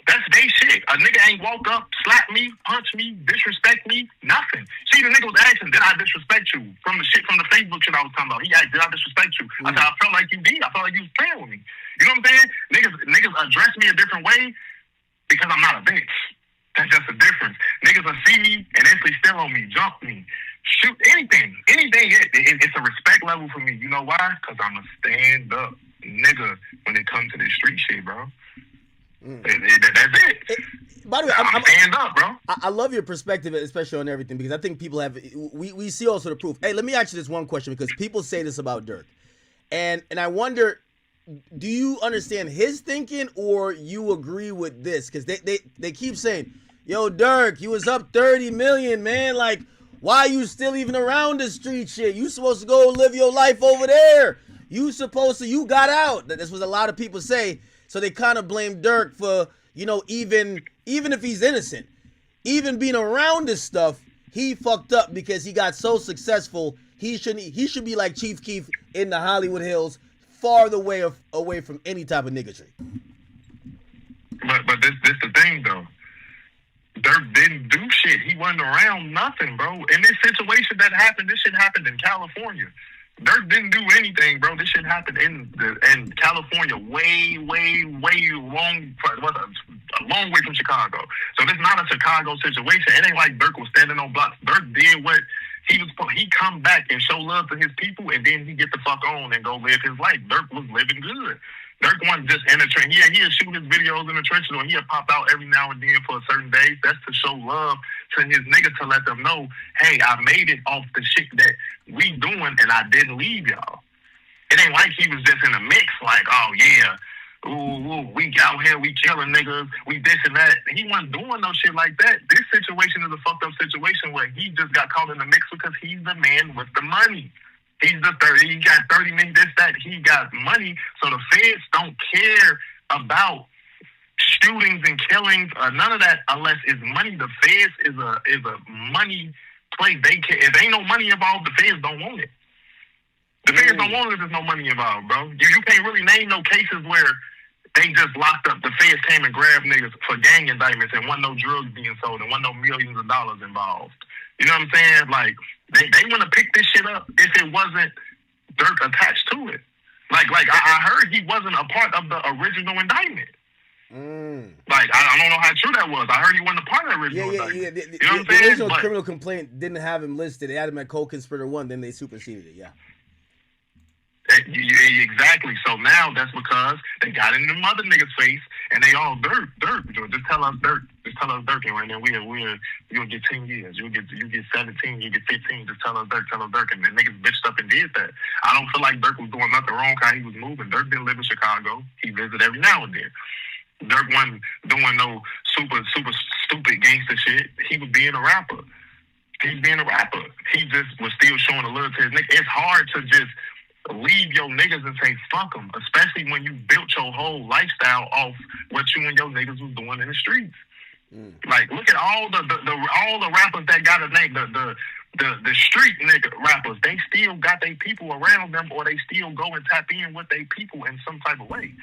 That's they shit. A nigga ain't walk up, slap me, punch me, disrespect me, nothing. See, the nigga was asking, did I disrespect you? From the Facebook shit I was talking about. He asked, did I disrespect you? I said, I felt like you did. I felt like you was playing with me. You know what I'm saying? Niggas address me a different way because I'm not a bitch. That's just the difference. Niggas will see me and instantly steal on me, jump me, shoot, anything. It's a respect level for me. You know why? Because I'm a stand-up nigga when it comes to this street shit, bro. That's it. By the way, I'm stand up, bro. I love your perspective, especially on everything, because I think people have. We see also the proof. Hey, let me ask you this one question, because people say this about Durk, and I wonder, do you understand his thinking or you agree with this? Because they keep saying, "Yo, Durk, you was up 30 million, man. Like, why are you still even around the street shit? You supposed to go live your life over there. You got out." That's what a lot of people say. So they kind of blame Durk for, you know, even if he's innocent, even being around this stuff, he fucked up because he got so successful. He should be like Chief Keef in the Hollywood Hills, far away from any type of niggatry. But this the thing though. Durk didn't do shit. He wasn't around nothing, bro. In this situation that happened, this shit happened in California. Durk didn't do anything, bro. This shit happened in California, way long, a long way from Chicago. So this not a Chicago situation. It ain't like Durk was standing on blocks. Durk did what he come back and show love to his people, and then he get the fuck on and go live his life. Durk was living good. Durk wasn't just in the trench. He'll shoot his videos in the trenches, or he'll pop out every now and then for a certain days. That's to show love to his niggas, to let them know, hey, I made it off the shit that we doing, and I didn't leave y'all. It ain't like he was just in a mix, like, oh yeah, ooh, we out here, we killing niggas, we this and that. He wasn't doing no shit like that. This situation is a fucked up situation where he just got caught in the mix because he's the man with the money. He's the 30. He got 30 million. This, that. He got money. So the feds don't care about shootings and killings or none of that unless it's money. The feds is a money play. They care. If ain't no money involved, the feds don't want it. The feds don't want it if there's no money involved, bro. You can't really name no cases where they just locked up. The feds came and grabbed niggas for gang indictments and wasn't no drugs being sold and wasn't no millions of dollars involved. You know what I'm saying? Like, they want to pick this shit up if it wasn't Durk attached to it. Like I heard he wasn't a part of the original indictment. Like, I don't know how true that was. I heard he wasn't a part of the original indictment. You know what I'm saying? The original criminal complaint didn't have him listed. They had him at co-conspirator 1, then they superseded it, yeah. Exactly. So now that's because they got in the mother niggas' face and they all Durk. Just tell us Durk. Just tell us Durk, and right now you'll get 10 years. You get 17. You get 15. Just tell us Durk. And then niggas bitched up and did that. I don't feel like Durk was doing nothing wrong how he was moving. Durk didn't live in Chicago. He visited every now and then. Durk wasn't doing no super stupid gangster shit. He was being a rapper. He just was still showing a little to his nigga. It's hard to just leave your niggas and say fuck them, especially when you built your whole lifestyle off what you and your niggas was doing in the streets. Like, look at all the rappers that got a name, the street nigga rappers. They still got their people around them, or they still go and tap in with their people in some type of way.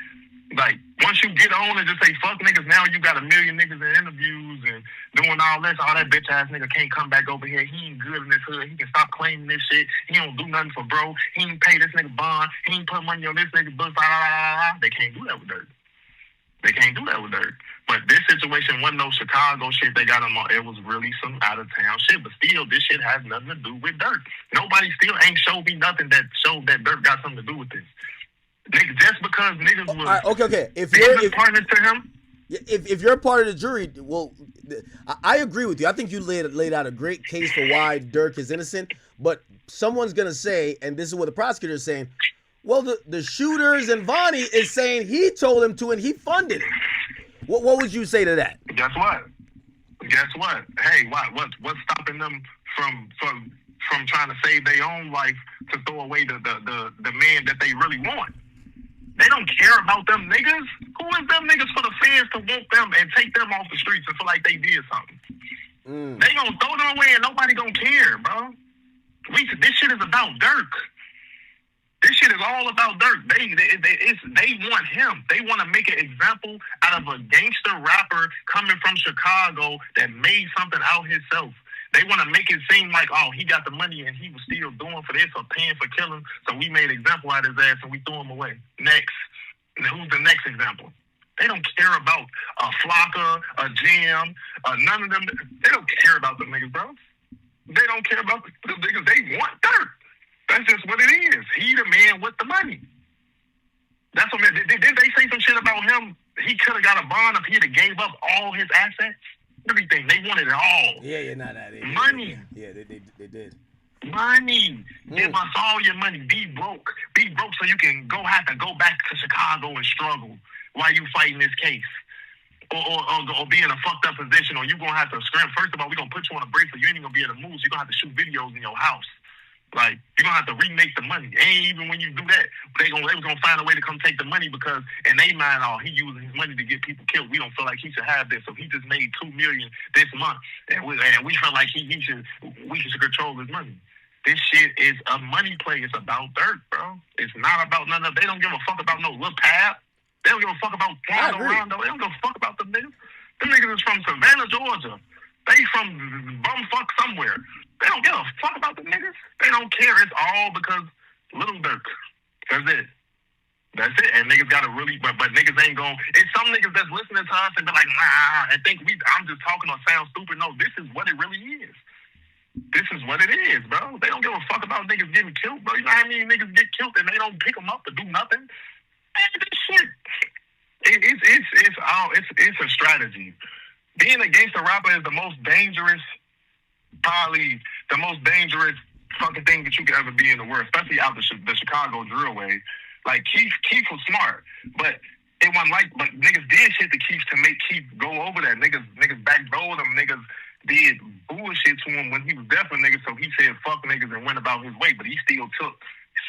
Like, once you get on and just say fuck niggas, now you got a million niggas in interviews and doing all this. All that bitch ass nigga can't come back over here. He ain't good in this hood. He can stop claiming this shit. He don't do nothing for bro. He ain't pay this nigga bond. He ain't put money on this nigga book. They can't do that with Durk. But this situation wasn't no Chicago shit they got him on. It was really some out of town shit. But still, this shit has nothing to do with Durk. Nobody still ain't showed me nothing that showed that Durk got something to do with this. Nigga, just because niggas was okay. If partners to him, if you're part of the jury, well, I agree with you. I think you laid out a great case for why Durk is innocent. But someone's gonna say, and this is what the prosecutor is saying, well, the shooters and Vonnie is saying he told him to and he funded it. What would you say to that? Guess what? Hey, what's stopping them from trying to save their own life to throw away the man that they really want? They don't care about them niggas. Who is them niggas for the fans to want them and take them off the streets and feel like they did something? They gonna throw them away and nobody gonna care, bro. This shit is about Durk. This shit is all about Durk. They want him. They want to make an example out of a gangster rapper coming from Chicago that made something out himself. They want to make it seem like, oh, he got the money and he was still doing for this or paying for killing, so we made an example out of his ass and we threw him away. Next. And who's the next example? They don't care about a Flocka, a Jam, none of them. They don't care about the niggas, bro. They don't care about the niggas. They want Durk. That's just what it is. He the man with the money. That's what. Did they say some shit about him? He could have got a bond if he'd have gave up all his assets. Everything. They wanted it all. Yeah, not that. Money. Yeah, they did. Money. Give us all your money. Be broke so you can have to go back to Chicago and struggle while you fighting this case. Or be in a fucked up position, or you're going to have to scram. First of all, we're going to put you on a bracelet. You ain't going to be able to move, so you're going to have to shoot videos in your house. Like, you're going to have to remake the money. And even when you do that, they was going to find a way to come take the money because in their mind, he using his money to get people killed. We don't feel like he should have this. So he just made $2 million this month. And we feel like we should control his money. This shit is a money play. It's about Durk, bro. It's not about none of. They don't give a fuck about no Lil Pab. They don't give a fuck about Rondo. They don't give a fuck about them niggas. Them niggas is from Savannah, Georgia. They from bumfuck somewhere. They don't give a fuck about the niggas. They don't care. It's all because Little Durk. That's it. And niggas gotta really, but niggas ain't going. It's some niggas that's listening to us and be like, nah, and think I'm just talking or sound stupid. No, this is what it really is. This is what it is, bro. They don't give a fuck about niggas getting killed, bro. You know how many niggas get killed and they don't pick them up to do nothing? Man, this shit. It's a strategy. Being a gangster rapper is the most dangerous, probably the most dangerous fucking thing that you could ever be in the world, especially out the Chicago drill way. Like, Keith was smart, but it wasn't like, but niggas did shit to Keith go over that. Niggas backdoored him. Niggas did bullshit to him when he was there for niggas. So he said fuck niggas and went about his way. But he still took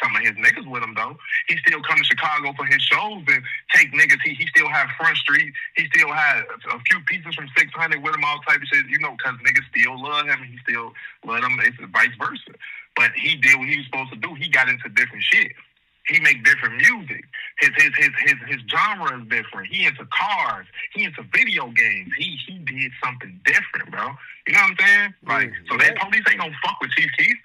some of his niggas with him though. He still come to Chicago for his shows and take niggas. He still have Front Street. He still had a few pieces from 600 with him, all type of shit. You know, cause niggas still love him and he still love them. It's vice versa. But he did what he was supposed to do. He got into different shit. He make different music. His genre is different. He into cars. He into video games. He did something different, bro. You know what I'm saying? Like, so that police ain't gonna fuck with Chief Keef.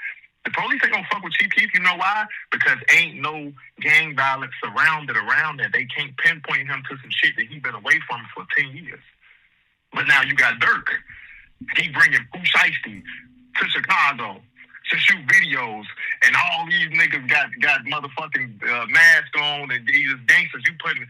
The police ain't gonna fuck with Chief Keef. You know why? Because ain't no gang violence surrounded around that. They can't pinpoint him to some shit that he been away from for 10 years. But now you got Durk. He bringing Pooh Shiesty to Chicago to shoot videos, and all these niggas got motherfucking masks on, and these gangsters. You putting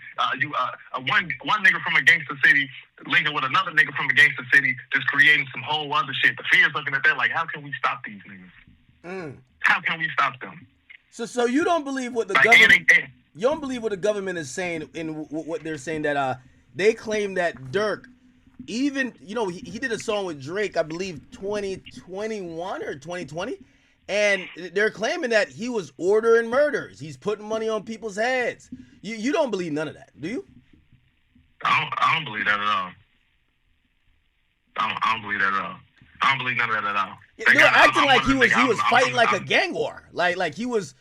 one nigga from a gangster city linking with another nigga from a gangster city, just creating some whole other shit. The fear's looking at that like, how can we stop these niggas? How can we stop them? So you don't believe what the government? You don't believe what the government is saying in what they're saying, that they claim that Durk, even, you know, he did a song with Drake, I believe 2021 or 2020, and they're claiming that he was ordering murders. He's putting money on people's heads. You don't believe none of that, do you? I don't believe that at all. I don't believe that at all. I don't believe none of that at all. They're acting like he was fighting like a gang war. Like he was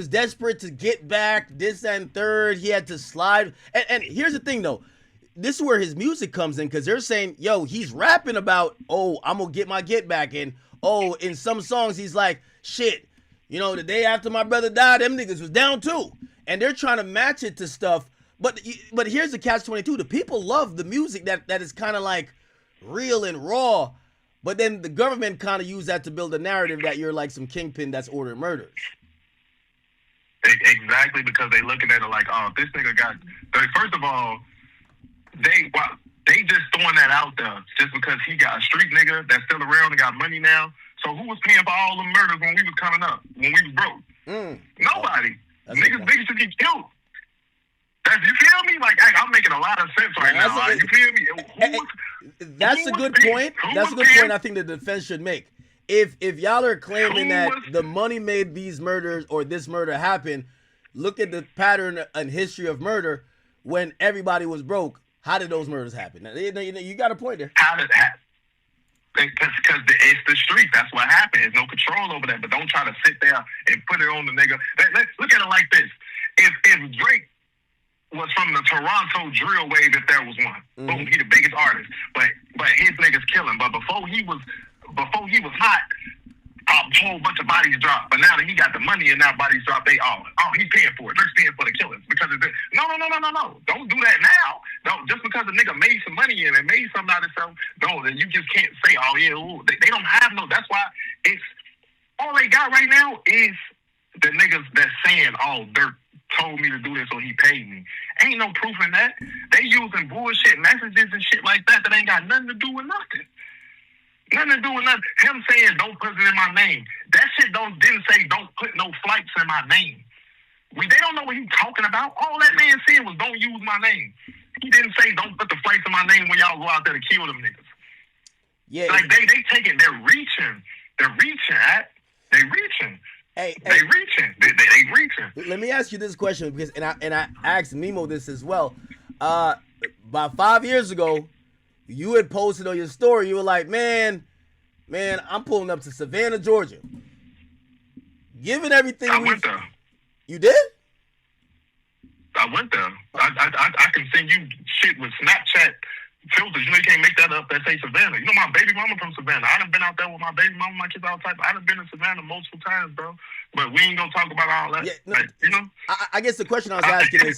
desperate to get back, this and third. He had to slide. And here's the thing though. This is where his music comes in, because they're saying, yo, he's rapping about, oh, I'm gonna get my get back. And oh, in some songs he's like, shit, you know, the day after my brother died, them niggas was down too. And they're trying to match it to stuff. But here's the catch-22. The people love the music that is kind of like real and raw. But then the government kind of use that to build a narrative that you're like some kingpin that's ordering murders. Exactly, because they looking at it like, oh, this nigga got. First of all, they just throwing that out there just because he got a street nigga that's still around and got money now. So who was paying for all the murders when we was coming up, when we was broke? Nobody. Niggas should get killed. You feel me? Like, I'm making a lot of sense right now. Like, you feel me? That's a good point. That's a good point I think the defense should make. If y'all are claiming that the money made these murders or this murder happen, look at the pattern and history of murder when everybody was broke. How did those murders happen? You got a point there. How did it happen? Because it's the street. That's what happened. There's no control over that. But don't try to sit there and put it on the nigga. Let's look at it like this. If Drake was from the Toronto drill wave, if there was one, boom, he the biggest artist. But his niggas killing. But before he was hot, a whole bunch of bodies dropped. But now that he got the money and now bodies drop, he's paying for it. Drake's paying for the killings because of this. No. Don't do that now. No, just because a nigga made some money and made something out of himself, you just can't say, oh yeah, ooh. They don't have no. That's why it's all they got right now is the niggas that's saying, oh, Durk told me to do this or he paid me. Ain't no proof in that. They using bullshit messages and shit like that ain't got nothing to do with nothing. Nothing to do with nothing. Him saying don't put it in my name. That shit didn't say don't put no flights in my name. They don't know what he's talking about. All that man said was don't use my name. He didn't say don't put the flights in my name when y'all go out there to kill them niggas. Yeah. Like they taking, they're reaching. They're reaching, They reaching. They reaching. They reaching. Let me ask you this question, because and I asked Mimo this as well. About 5 years ago, you had posted on your story, you were like, man, I'm pulling up to Savannah, Georgia. Given everything I went there. You did? I went there. I can send you shit with Snapchat filters. You know you can't make that up that say Savannah. You know my baby mama from Savannah. I done been out there with my baby mama, my kids, all type. I done been in Savannah multiple times, bro. But we ain't gonna talk about all that. Yeah, no, like, you know? I guess the question I was asking is,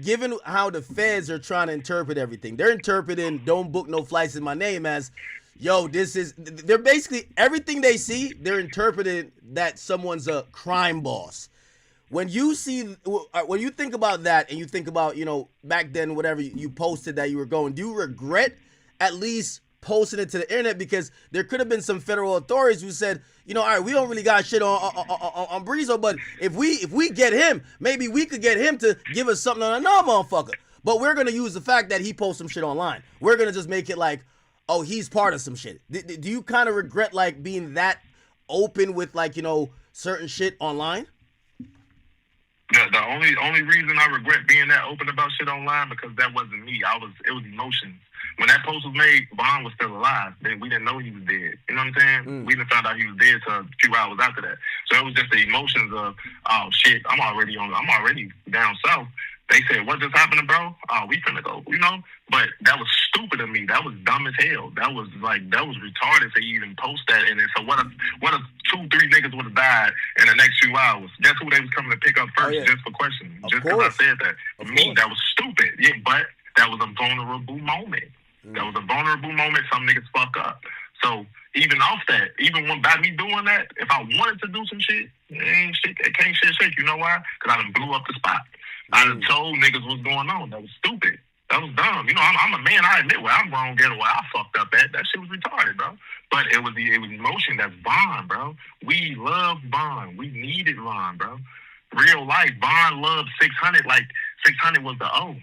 given how the feds are trying to interpret everything, they're interpreting don't book no flights in my name as, yo, they're basically, everything they see, they're interpreting that someone's a crime boss. When you think about that and you think about, you know, back then, whatever you posted that you were going, do you regret at least posting it to the internet? Because there could have been some federal authorities who said, you know, all right, we don't really got shit on Breezy, but if we get him, maybe we could get him to give us something on another motherfucker. but we're gonna use the fact that he posts some shit online. We're gonna just make it like, oh, he's part of some shit. Do you kind of regret like being that open with like, you know, certain shit online? The only reason I regret being that open about shit online because that wasn't me. It was emotions. When that post was made, Bond was still alive. We didn't know he was dead. You know what I'm saying? We didn't find out he was dead till a few hours after that. So it was just the emotions of, oh shit, I'm already down south. They said, what just happened, bro? Oh, we finna go, you know? But that was stupid of me. That was dumb as hell. That was retarded to even post that. And then, so what if 2-3 niggas would have died in the next few hours? Guess who they was coming to pick up first just for questioning? Just because I said that. For me, that was stupid. Yeah, but that was a vulnerable moment. That was a vulnerable moment. Some niggas fuck up. So even off that, even when by me doing that, if I wanted to do some shit, it can't shit. You know why? Because I done blew up the spot. I done told niggas what's going on. That was stupid. That was dumb. You know, I'm a man. I admit where I'm wrong, get where I fucked up at. That shit was retarded, bro. But it was emotion. That's Bond, bro. We love Bond. We needed Bond, bro. Real life, Bond loved 600 like 600 was the O.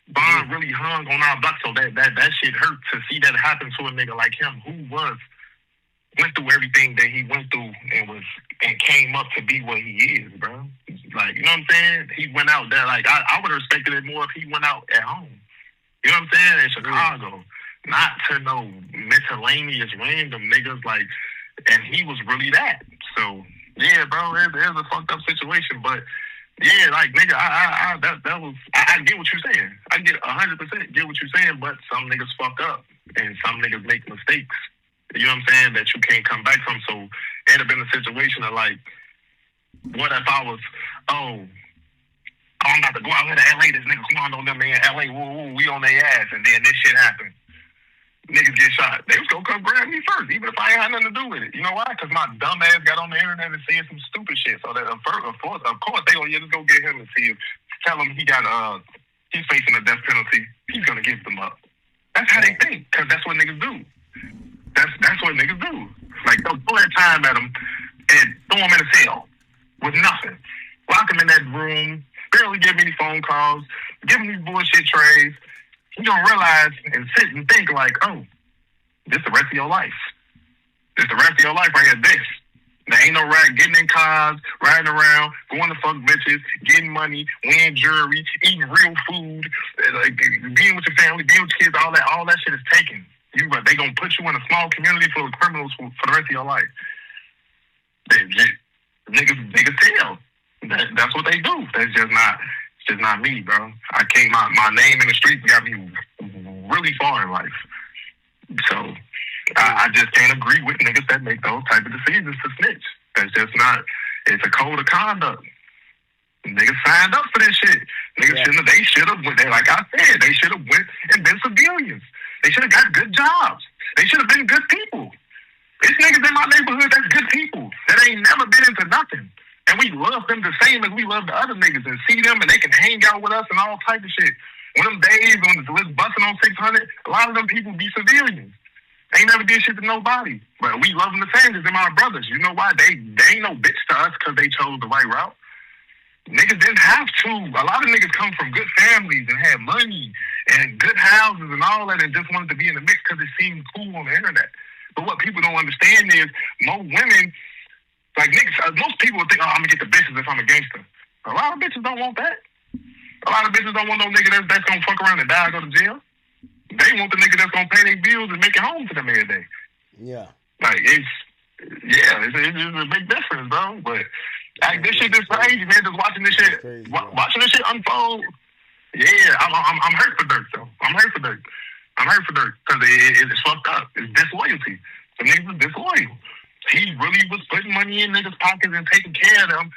Bond really hung on our butt, so that shit hurt to see that happen to a nigga like him who went through everything that he went through and came up to be what he is, bro. Like, you know what I'm saying? He went out there, like, I would have respected it more if he went out at home. You know what I'm saying? In Chicago. Not to no miscellaneous random niggas, like, and he was really that. So, yeah, bro, it was a fucked up situation, but yeah, like, nigga, I get what you're saying. I get 100% get what you're saying, but some niggas fuck up and some niggas make mistakes. You know what I'm saying? That you can't come back from. So it'd have been a situation of like, what if I was, I'm about to go out here to LA, this nigga come on them in LA, woo, we on their ass, and then this shit happened. Niggas get shot. They was gonna come grab me first, even if I ain't had nothing to do with it. You know why? Because my dumb ass got on the internet and said some stupid shit. So that of course they gonna just go get him and tell him he's facing a death penalty. He's gonna give them up. That's how they think, because that's what niggas do. That's what niggas do. Like, they'll pull their time at him and throw him in a cell with nothing. Lock him in that room, barely give any phone calls, give him these bullshit trays. You gonna realize and sit and think like, oh, this the rest of your life. This the rest of your life right here. This. There ain't no right getting in cars, riding around, going to fuck bitches, getting money, wearing jewelry, eating real food, like being with your family, being with your kids. All that shit is taken. They gonna put you in a small community full of criminals for the rest of your life. Niggas tell. That's what they do. That's just not me, bro. My name in the streets got me really far in life. So I just can't agree with niggas that make those type of decisions to snitch. That's just not. It's a code of conduct. Niggas signed up for this shit. Niggas should have went there. Like I said, they should have went and been civilians. They should have got good jobs. They should have been good people. It's niggas in my neighborhood that's good people that ain't never been into nothing. And we love them the same as we love the other niggas and see them and they can hang out with us and all type of shit. When them days when the list busting on 600, a lot of them people be civilians. They ain't never did shit to nobody. But we love them the same as them our brothers. You know why? They ain't no bitch to us because they chose the right route. Niggas didn't have to. A lot of niggas come from good families and had money and good houses and all that and just wanted to be in the mix because it seemed cool on the internet. But what people don't understand is most women, like niggas, most people think, oh, I'm going to get the bitches if I'm a gangster. A lot of bitches don't want that. A lot of bitches don't want no nigga that's going to fuck around and die and go to jail. They want the nigga that's going to pay their bills and make it home to them every day. Yeah. Like, it's a big difference, bro. But like, this shit is crazy, man. Just watching this shit, watching this shit unfold. Yeah, I'm hurt for Durk, though. I'm hurt for Durk because it's fucked up. It's disloyalty. The niggas was disloyal. He really was putting money in niggas' pockets and taking care of them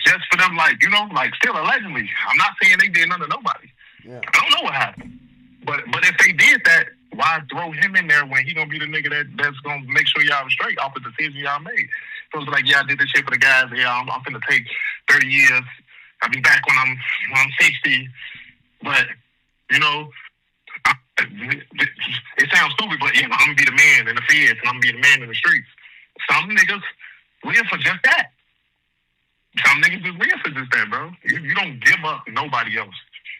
just for them, like, you know, like still allegedly. I'm not saying they did nothing to nobody. Yeah. I don't know what happened. But if they did that, why throw him in there when he gonna be the nigga that's gonna make sure y'all was straight off the decision y'all made? So it's like, yeah, I did this shit for the guys. Yeah, I'm finna take 30 years. I'll be back when I'm 60. But, you know, it sounds stupid, but yeah, I'm gonna be the man in the feds and I'm gonna be the man in the streets. Some niggas live for just that. Some niggas just live for just that, bro. You don't give up nobody else.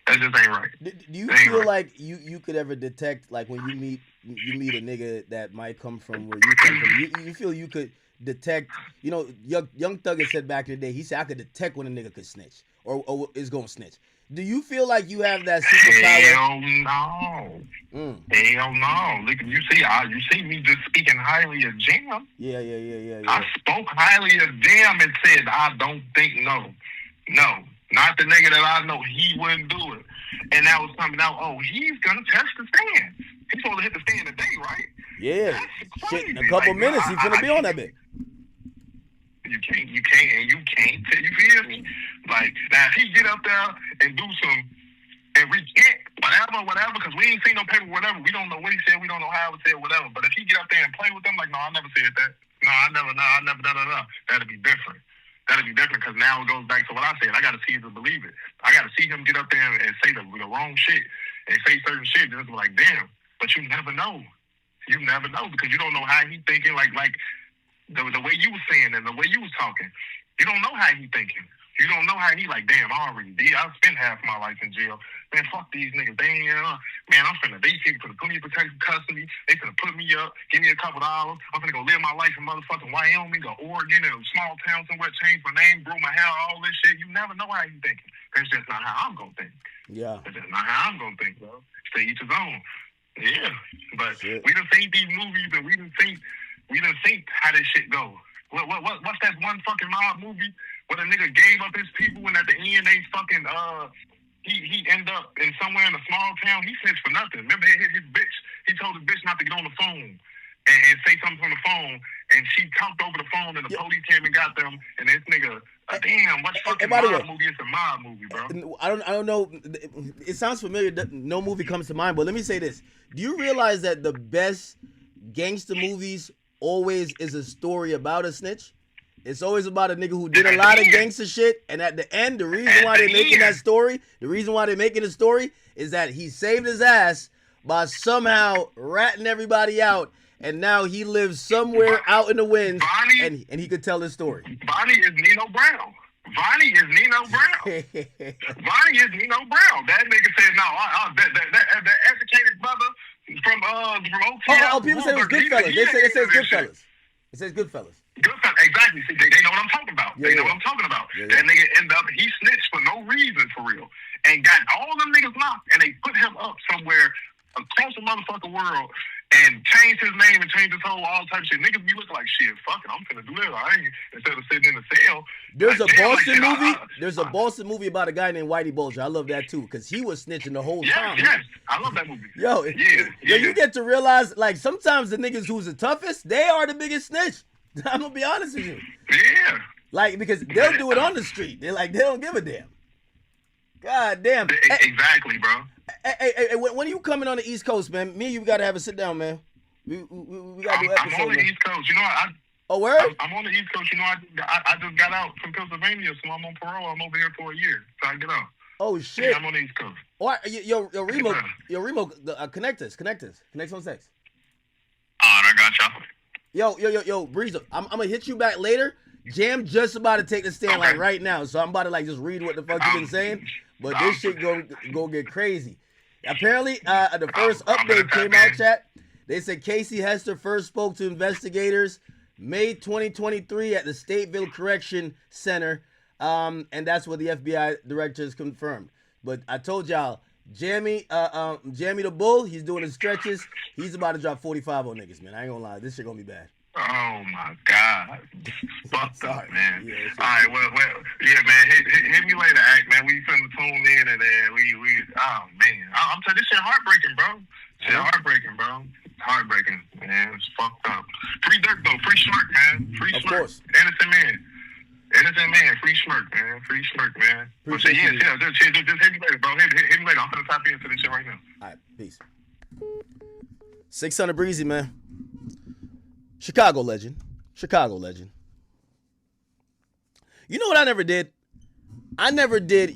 That just ain't right. Do you That ain't feel right. like you could ever detect, like, when you meet a nigga that might come from where you come from? You feel you could detect? You know, Young Thug had said back in the day, he said, I could detect when a nigga could snitch or is gonna snitch. Do you feel like you have that superpower? Hell no. Hell no. Look, you see me just speaking highly of Jam. Yeah. I spoke highly of Jam and said, I don't think no. Not the nigga that I know, he wouldn't do it. And that was coming out, oh, he's gonna test the stand. He's supposed to hit the stand today, right? Yeah. That's Shit, in a crazy. couple Like, minutes, he's gonna be on that bit. You can't tell, you feel me? Like, now if he get up there and do some, and recant whatever, because we ain't seen no paper, whatever. We don't know what he said, we don't know how it said, whatever. But if he get up there and play with them, like, no, I never said that. No, I never, that'd be different. That'd be different, because now it goes back to what I said. I got to see it to believe it. I got to see him get up there and say the wrong shit and say certain shit. Just like, damn. But you never know. You never know, because you don't know how he thinking. Like the way you was saying and the way you was talking, you don't know how he thinking. You don't know how he like, damn, I already did. I spent half my life in jail. Man, fuck these niggas. Man, I'm finna, these people finna put me in protective custody. They finna put me up, give me a couple dollars. I'm finna go live my life in motherfucking Wyoming or Oregon, in a small town somewhere, change my name, grow my hair, all this shit. You never know how he thinking. That's just not how I'm gonna think. Yeah. That's just not how I'm gonna think, bro. To each his own. Yeah. But Shit. we done seen these movies and we done seen how this shit go. What's that one fucking mob movie where the nigga gave up his people and at the end they fucking he ended up in somewhere in a small town. He snitched for nothing. Remember his bitch, he told his bitch not to get on the phone and say something on the phone, and she talked over the phone and the police came and got them, and this nigga damn, what fucking mob movie? It's a mob movie, bro. I don't know. It sounds familiar. No movie comes to mind, but let me say this. Do you realize that the best gangster movies always is a story about a snitch? It's always about a nigga who did a lot of gangster shit, and at the end, the reason why they're making that story, the reason why they're making the story is that he saved his ass by somehow ratting everybody out, and now he lives somewhere out in the winds, and he could tell his story. Bonnie is Nino Brown. Bonnie is Nino Brown. That nigga said, no, that educated brother from OTF. Oh, people say it was Goodfellas. They say it says Goodfellas. It says Goodfellas. Goodfellas, exactly. See, they know what I'm talking about. They know what I'm talking about. That nigga ended up, he snitched for no reason, for real, and got all them niggas locked, and they put him up somewhere across the motherfucking world and changed his name and changed his whole all type of shit. Niggas be looking like, shit, fuck it, I'm finna do this. I ain't, instead of sitting in the cell. There's a Boston movie. There's a Boston movie about a guy named Whitey Bulger. I love that too, because he was snitching the whole time. Yes, I love that movie. Yo, you get to realize, like, sometimes the niggas who's the toughest, they are the biggest snitch. I'm gonna be honest with you. Yeah. Like, because they'll do it on the street. They're like, they don't give a damn. God damn. Exactly, bro. Hey, when are you coming on the East Coast, man? Me and you gotta have a sit down, man. We gotta do an episode. I'm on the East Coast. You know, oh, word? I'm on the East Coast. You know, I just got out from Pennsylvania, so I'm on parole. I'm over here for a year, so I get out. Oh shit! Yeah, I'm on the East Coast. All right, your remote, connect us, connect on sex. I got y'all. Yo, Breezy, I'm gonna hit you back later. Jam just about to take the stand like right now, so I'm about to like just read what the fuck you been saying. But this shit go get crazy. Apparently, the first update came out, chat. They said Casey Hester first spoke to investigators May 2023 at the Stateville Correction Center, and that's what the FBI director has confirmed. But I told y'all, Jamie the Bull, he's doing his stretches. He's about to drop 45 on niggas, man. I ain't gonna lie, this shit gonna be bad. Oh my God. Fucked up, man. Yeah, all right, well, yeah, man. Hit me later, Act, man. We finna tune in and we oh man. I'm telling you, this shit heartbreaking, bro. Shit heartbreaking, bro. Heartbreaking, man. It's fucked up. Free Durk though, free Smirk, man. Free Smirk. Of course. Innocent man, free Smirk, man. Free Smirk, man. But just hit me later, bro. Hit me later. I'm gonna tap into this shit right now. All right, peace. 600 Breezy, man. Chicago legend. You know what I never did? I never did